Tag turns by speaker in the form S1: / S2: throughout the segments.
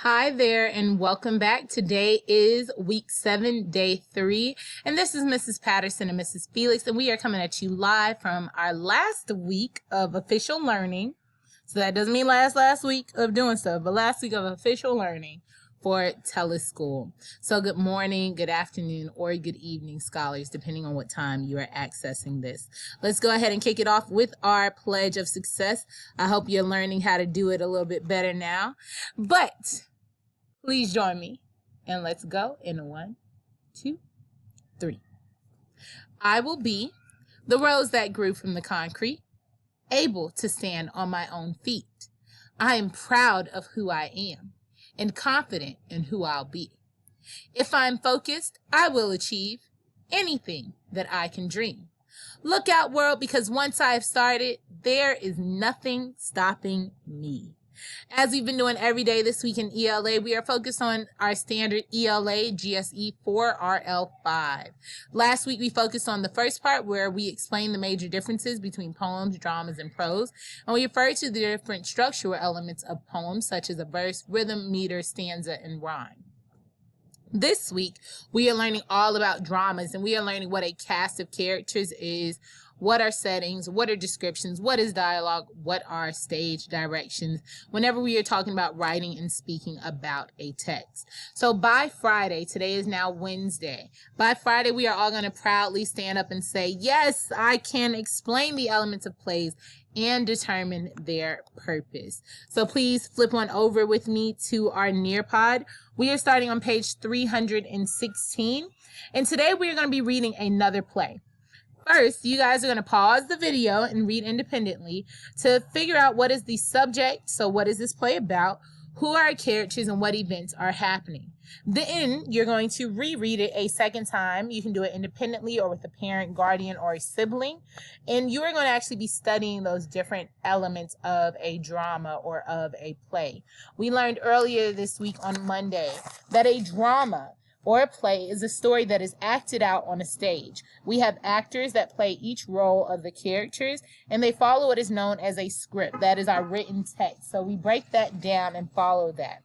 S1: Hi there and welcome back. Today is week 7, day 3, and this is Mrs. Patterson and Mrs. Felix, and we are coming at you live from our last week of official learning. So that doesn't mean last week of doing stuff, but last week of official learning for teleschool. So good morning, good afternoon, or good evening, scholars, depending on what time you are accessing this. Let's go ahead and kick it off with our pledge of success. I hope you're learning how to do it a little bit better now, but please join me and let's go in 1, 2, 3. I will be the rose that grew from the concrete, able to stand on my own feet. I am proud of who I am and confident in who I'll be. If I'm focused, I will achieve anything that I can dream. Look out, world, because once I have started, there is nothing stopping me. As we've been doing every day this week in ELA, we are focused on our standard ELA GSE 4RL5. Last week, we focused on the first part where we explained the major differences between poems, dramas, and prose, and we referred to the different structural elements of poems, such as a verse, rhythm, meter, stanza, and rhyme. This week, we are learning all about dramas, and we are learning what a cast of characters is, what are settings, what are descriptions, what is dialogue, what are stage directions, whenever we are talking about writing and speaking about a text. So by Friday, today is now Wednesday, by Friday we are all going to proudly stand up and say, yes, I can explain the elements of plays and determine their purpose. So please flip on over with me to our Nearpod. We are starting on page 316, and today we are going to be reading another play. First, you guys are going to pause the video and read independently to figure out what is the subject, so what is this play about, who are our characters, and what events are happening. Then you're going to reread it a second time. You can do it independently or with a parent, guardian, or a sibling. And you are going to actually be studying those different elements of a drama or of a play. We learned earlier this week on Monday that a drama or a play is a story that is acted out on a stage. We have actors that play each role of the characters, and they follow what is known as a script. That is our written text. So we break that down and follow that.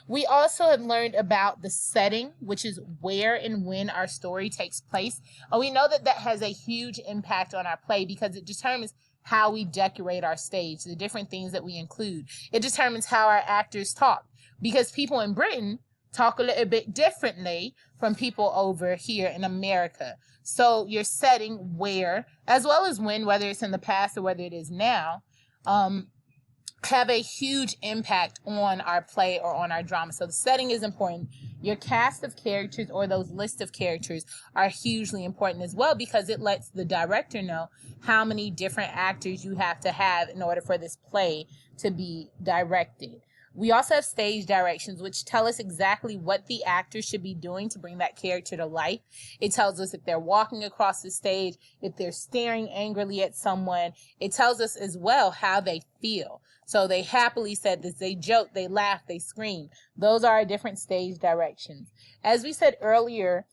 S1: We also have learned about the setting, which is where and when our story takes place. And we know that that has a huge impact on our play because it determines how we decorate our stage, the different things that we include. It determines how our actors talk, because people in Britain talk a little bit differently from people over here in America. So your setting, where, as well as when, whether it's in the past or whether it is now, have a huge impact on our play or on our drama. So the setting is important. Your cast of characters or those list of characters are hugely important as well, because it lets the director know how many different actors you have to have in order for this play to be directed. We also have stage directions, which tell us exactly what the actor should be doing to bring that character to life. It tells us if they're walking across the stage, if they're staring angrily at someone. It tells us as well how they feel. So they happily said this, they joke, they laugh, they scream. Those are our different stage directions. As we said earlier,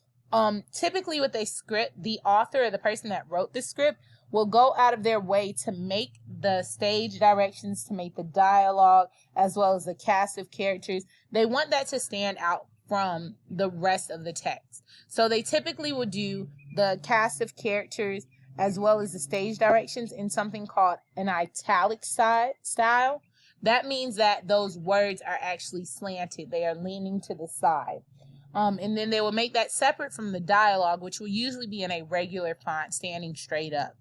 S1: typically with a script, the author or the person that wrote the script will go out of their way to make the stage directions, to make the dialogue, as well as the cast of characters. They want that to stand out from the rest of the text. So they typically will do the cast of characters as well as the stage directions in something called an italic style. That means that those words are actually slanted. They are leaning to the side. And then they will make that separate from the dialogue, which will usually be in a regular font standing straight up.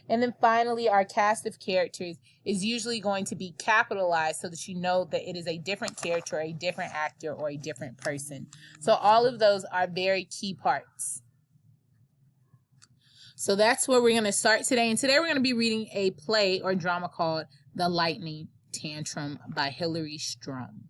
S1: And then finally, our cast of characters is usually going to be capitalized so that you know that it is a different character, a different actor, or a different person. So all of those are very key parts. So that's where we're going to start today. And today we're going to be reading a play or drama called The Lightening Tantrum by Hilary Strum.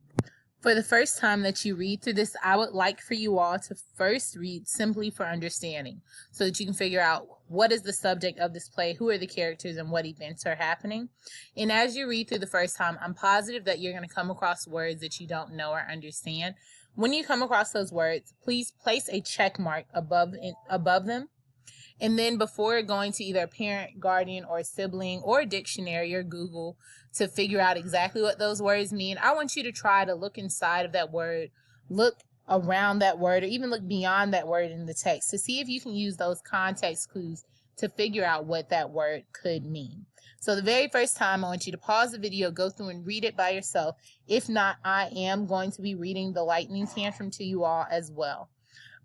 S1: For the first time that you read through this, I would like for you all to first read simply for understanding, so that you can figure out what is the subject of this play, who are the characters, and what events are happening. And as you read through the first time, I'm positive that you're going to come across words that you don't know or understand. When you come across those words, please place a check mark above them. And then before going to either a parent, guardian, or sibling, or a dictionary or Google to figure out exactly what those words mean, I want you to try to look inside of that word, look around that word, or even look beyond that word in the text to see if you can use those context clues to figure out what that word could mean. So the very first time, I want you to pause the video, go through and read it by yourself. If not, I am going to be reading the Lightning Tantrum to you all as well.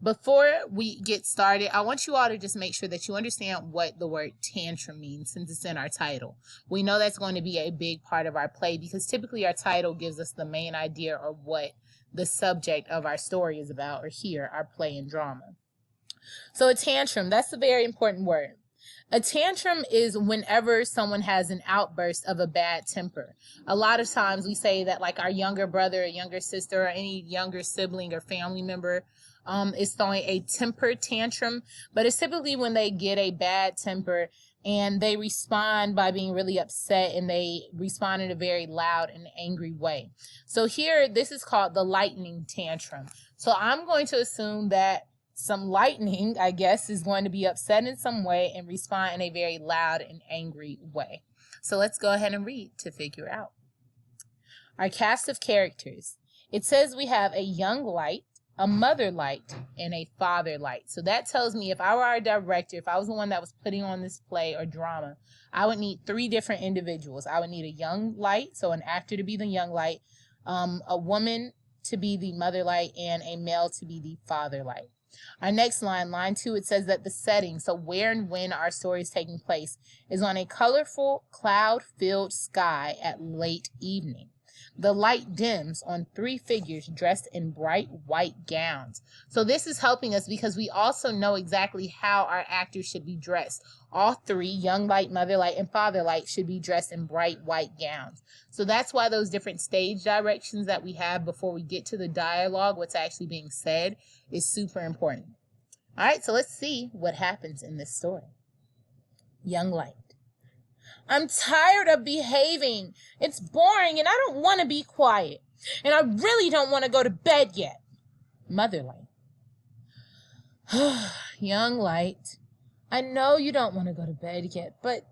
S1: Before we get started, I want you all to just make sure that you understand what the word tantrum means since it's in our title. We know that's going to be a big part of our play because typically our title gives us the main idea of what the subject of our story is about, or here, our play and drama. So a tantrum, that's a very important word. A tantrum is whenever someone has an outburst of a bad temper. A lot of times we say that like our younger brother or younger sister or any younger sibling or family member is throwing a temper tantrum, but it's typically when they get a bad temper and they respond by being really upset, and they respond in a very loud and angry way. So here, this is called the lightning tantrum. So I'm going to assume that some lightning, I guess, is going to be upset in some way and respond in a very loud and angry way. So let's go ahead and read to figure out. Our cast of characters. It says we have a young light, a mother light, and a father light. So that tells me if I were our director, if I was the one that was putting on this play or drama, I would need 3 different individuals. I would need a young light, so an actor to be the young light, a woman to be the mother light, and a male to be the father light. Our next line, line 2, it says that the setting, so where and when our story is taking place, is on a colorful, cloud-filled sky at late evening. The light dims on 3 figures dressed in bright white gowns. So this is helping us because we also know exactly how our actors should be dressed. All 3, young light, mother light, and father light, should be dressed in bright white gowns. So that's why those different stage directions that we have before we get to the dialogue, what's actually being said, is super important. All right, so let's see what happens in this story. Young light. I'm tired of behaving. It's boring and I don't want to be quiet. And I really don't want to go to bed yet. Mother light. Young light. I know you don't want to go to bed yet, but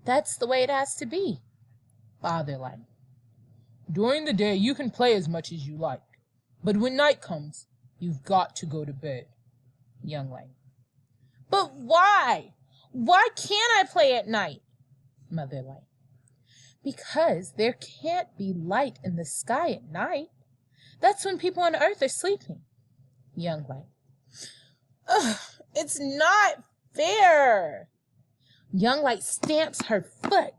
S1: that's the way it has to be. Father light. During the day you can play as much as you like, but when night comes, you've got to go to bed. Young light. But why? Why can't I play at night? Mother light. Because there can't be light in the sky at night. That's when people on earth are sleeping. Young light. Ugh, it's not fair. Young light stamps her foot.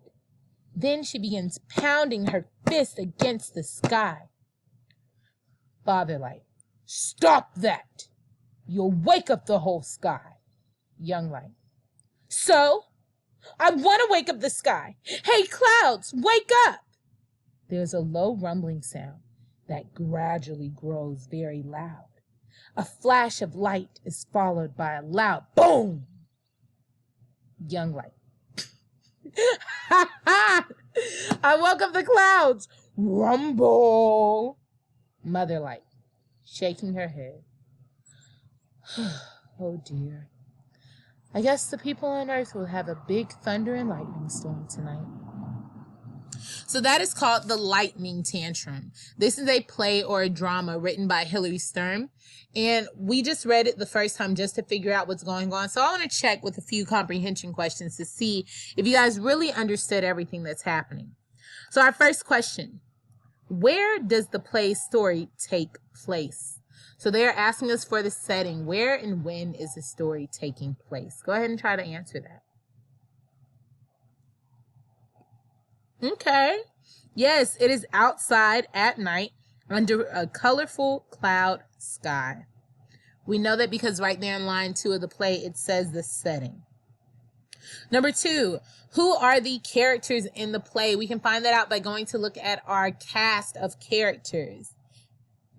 S1: Then she begins pounding her fist against the sky. Father light. Stop that. You'll wake up the whole sky. Young light. So? I want to wake up the sky. Hey, clouds, wake up. There's a low rumbling sound that gradually grows very loud. A flash of light is followed by a loud boom. Young light. Ha ha! I woke up the clouds. Rumble. Mother light, shaking her head. Oh dear. I guess the people on earth will have a big thunder and lightning storm tonight. So that is called the Lightning Tantrum. This is a play or a drama written by Hilary Sturm. And we just read it the first time just to figure out what's going on. So I want to check with a few comprehension questions to see if you guys really understood everything that's happening. So our first question, where does the play story take place? So they're asking us for the setting. Where and when is the story taking place? Go ahead and try to answer that. Okay. Yes, it is outside at night under a colorful cloud sky. We know that because right there in line 2 of the play, it says the setting. Number 2, who are the characters in the play? We can find that out by going to look at our cast of characters.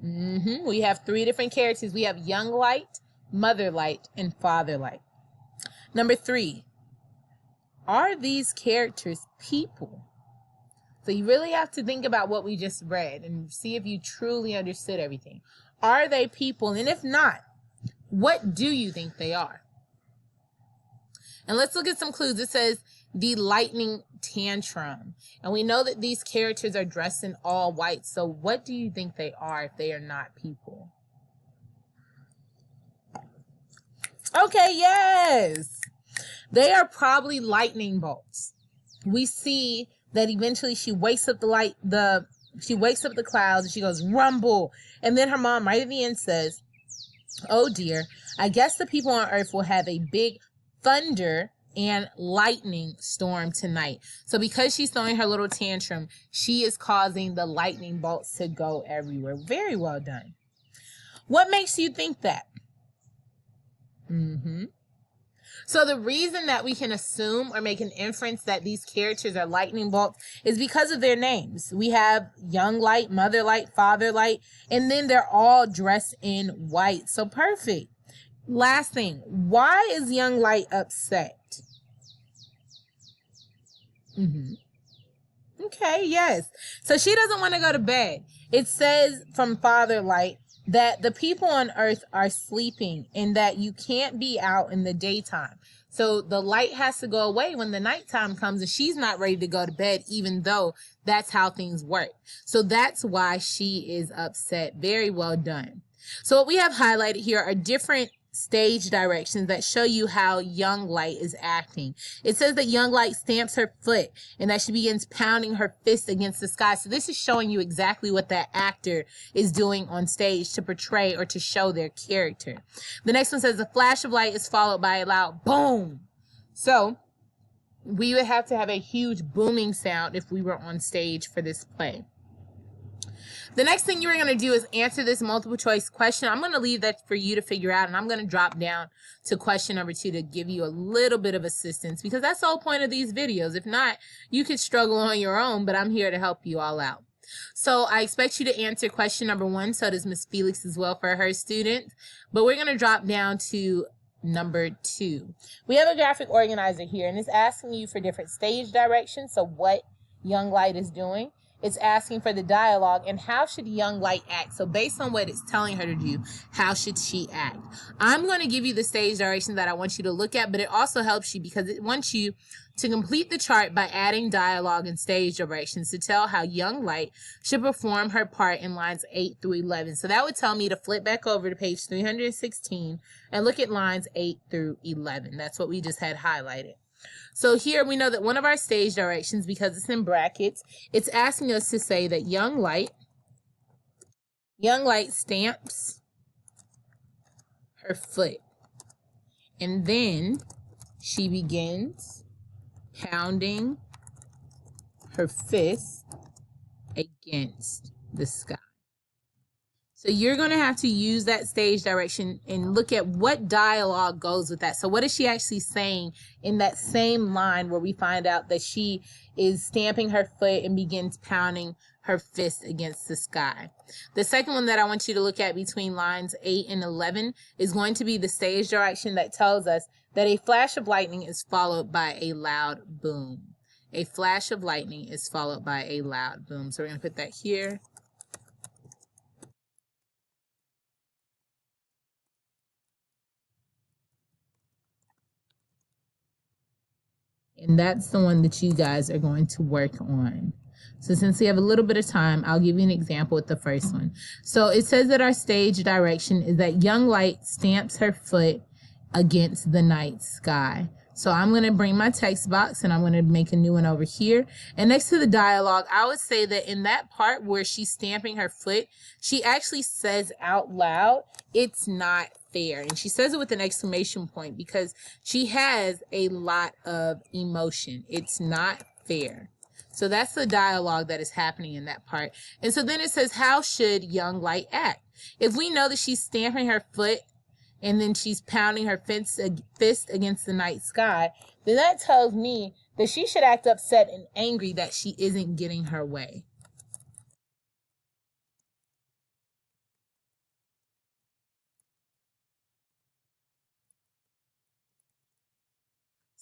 S1: We have 3 different characters. We have young light, mother light, and father light. Number 3, are these characters people? So you really have to think about what we just read and see if you truly understood everything. Are they people? And if not, what do you think they are? And let's look at some clues. It says the Lightning Tantrum. And we know that these characters are dressed in all white. So what do you think they are if they are not people? Okay, yes. They are probably lightning bolts. We see that eventually she wakes up she wakes up the clouds and she goes, rumble. And then her mom right at the end says, oh dear, I guess the people on Earth will have a big thunder and lightning storm tonight. So because she's throwing her little tantrum, she is causing the lightning bolts to go everywhere. Very well done. What makes you think that? So the reason that we can assume or make an inference that these characters are lightning bolts is because of their names. We have Young Light, Mother Light, Father Light, and then they're all dressed in white. So perfect. Last thing, why is Young Light upset? Okay, yes. So she doesn't want to go to bed. It says from Father Light that the people on Earth are sleeping and that you can't be out in the daytime. So the light has to go away when the nighttime comes, and she's not ready to go to bed, even though that's how things work. So that's why she is upset. Very well done. So what we have highlighted here are different stage directions that show you how Young Light is acting. It says that Young Light stamps her foot and that she begins pounding her fist against the sky. So this is showing you exactly what that actor is doing on stage to portray or to show their character. The next one says the flash of light is followed by a loud boom. So we would have to have a huge booming sound if we were on stage for this play. The next thing you're going to do is answer this multiple choice question. I'm going to leave that for you to figure out, and I'm going to drop down to question number 2 to give you a little bit of assistance, because that's the whole point of these videos. If not, you could struggle on your own, but I'm here to help you all out. So I expect you to answer question number 1. So does Miss Felix as well for her students. But we're going to drop down to number 2. We have a graphic organizer here, and it's asking you for different stage directions. So what Young Light is doing. It's asking for the dialogue and how should Young Light act. So based on what it's telling her to do, how should she act? I'm going to give you the stage direction that I want you to look at, but it also helps you because it wants you to complete the chart by adding dialogue and stage directions to tell how Young Light should perform her part in lines 8 through 11. So that would tell me to flip back over to page 316 and look at lines 8 through 11. That's what we just had highlighted. So here we know that one of our stage directions, because it's in brackets, it's asking us to say that Young Light stamps her foot. And then she begins pounding her fist against the sky. So you're going to have to use that stage direction and look at what dialogue goes with that. So what is she actually saying in that same line where we find out that she is stamping her foot and begins pounding her fist against the sky? The second one that I want you to look at between lines 8 and 11 is going to be the stage direction that tells us that a flash of lightning is followed by a loud boom. A flash of lightning is followed by a loud boom. So we're going to put that here. And that's the one that you guys are going to work on. So since we have a little bit of time, I'll give you an example with the first one. So it says that our stage direction is that Young Light stamps her foot against the night sky. So I'm going to bring my text box and I'm going to make a new one over here. And next to the dialogue, I would say that in that part where she's stamping her foot, she actually says out loud, "It's not fair." And she says it with an exclamation point because she has a lot of emotion. It's not fair. So that's the dialogue that is happening in that part. And so then it says, how should Young Light act? If we know that she's stamping her foot and then she's pounding her fist against the night sky, then that tells me that she should act upset and angry that she isn't getting her way.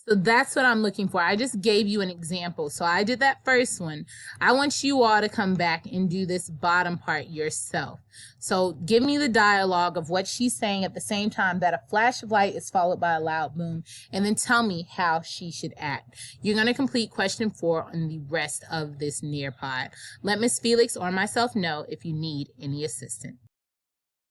S1: So that's what I'm looking for. I just gave you an example. So I did that first one. I want you all to come back and do this bottom part yourself. So give me the dialogue of what she's saying at the same time that a flash of light is followed by a loud boom, and then tell me how she should act. You're going to complete question 4 on the rest of this Nearpod. Let Miss Felix or myself know if you need any assistance.